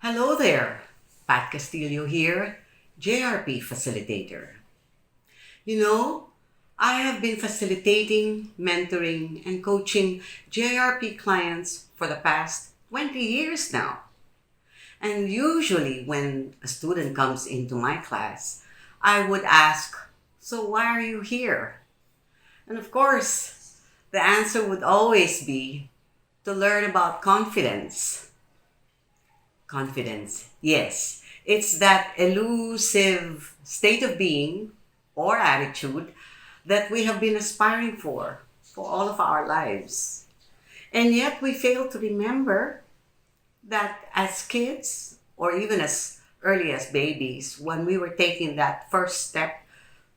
Hello there, Pat Castillo here, JRP facilitator. You know, I have been facilitating, mentoring, and coaching JRP clients for the past 20 years now. And usually, when a student comes into my class, I would ask, "So, why are you here?" And of course, the answer would always be to learn about confidence. Confidence, yes. It's that elusive state of being or attitude that we have been aspiring for all of our lives. And yet we fail to remember that as kids, or even as early as babies, when we were taking that first step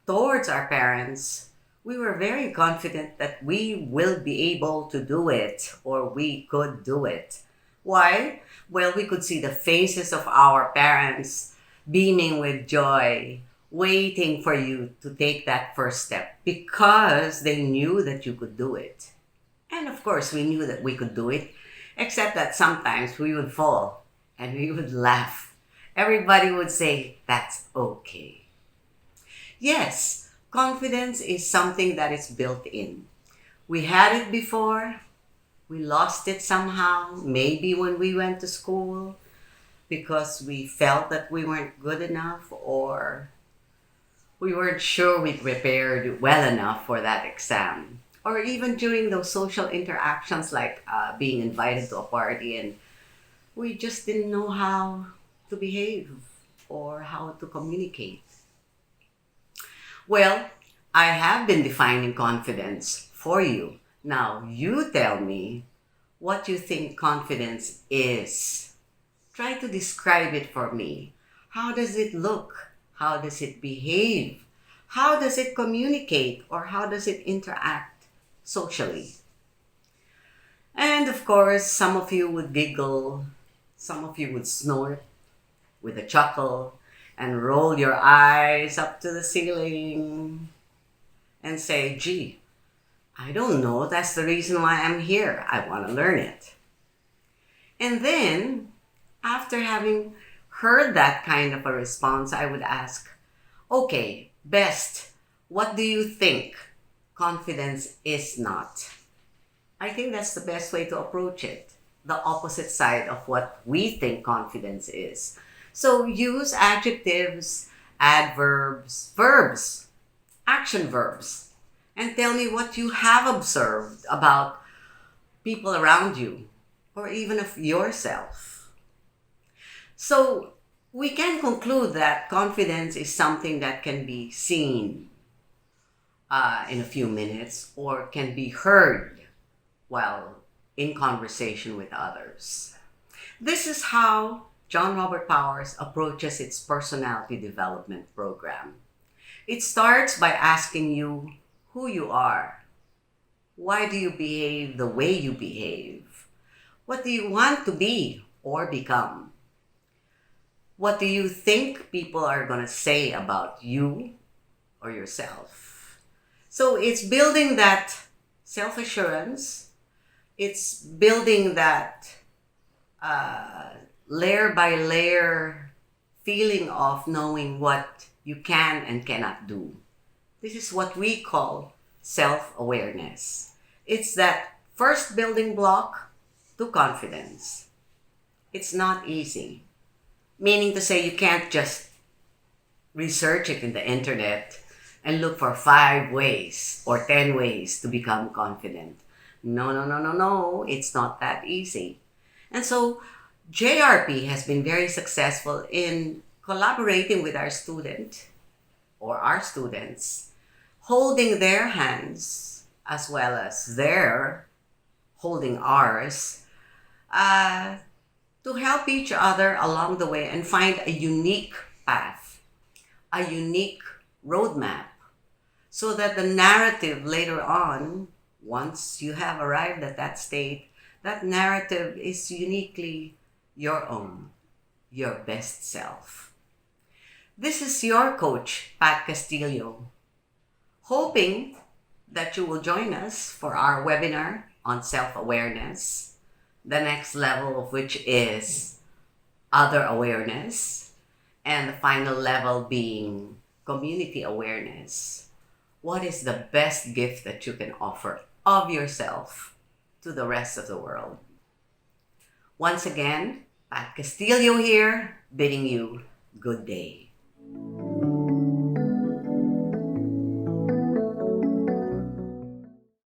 towards our parents, we were very confident that we will be able to do it or we could do it. Why? Well, we could see the faces of our parents beaming with joy, waiting for you to take that first step because they knew that you could do it. And of course, we knew that we could do it, except that sometimes we would fall and we would laugh. Everybody would say, "That's okay." Yes, confidence is something that is built in. We had it before, we lost it somehow, maybe when we went to school because we felt that we weren't good enough or we weren't sure we prepared well enough for that exam. Or even during those social interactions like being invited to a party and we just didn't know how to behave or how to communicate. Well, I have been defining confidence for you. Now, you tell me what you think confidence is. Try to describe it for me. How does it look? How does it behave? How does it communicate or how does it interact socially? And of course, some of you would giggle, some of you would snort with a chuckle and roll your eyes up to the ceiling and say, "Gee, I don't know. That's the reason why I'm here. I want to learn it." And then, after having heard that kind of a response, I would ask, "Okay, best, what do you think confidence is not?" I think that's the best way to approach it. The opposite side of what we think confidence is. So use adjectives, adverbs, verbs, action verbs, and tell me what you have observed about people around you or even of yourself. So we can conclude that confidence is something that can be seen in a few minutes or can be heard while in conversation with others. This is how John Robert Powers approaches its personality development program. It starts by asking you who you are. Why do you behave the way you behave? What do you want to be or become? What do you think people are going to say about you or yourself? So it's building that self assurance, it's building that layer by layer feeling of knowing what you can and cannot do. This is what we call self-awareness. It's that first building block to confidence. It's not easy, meaning to say you can't just research it in the internet and look for 5 ways or 10 ways to become confident. No, no, no, no, no. It's not that easy. And so JRP has been very successful in collaborating with our student or our students, holding their hands as well as their holding ours to help each other along the way and find a unique path, a unique roadmap, so that the narrative later on, once you have arrived at that state, that narrative is uniquely your own, your best self. This is your coach, Pat Castillo, hoping that you will join us for our webinar on self-awareness, the next level of which is other awareness, and the final level being community awareness. What is the best gift that you can offer of yourself to the rest of the world? Once again, Pat Castillo here, bidding you good day.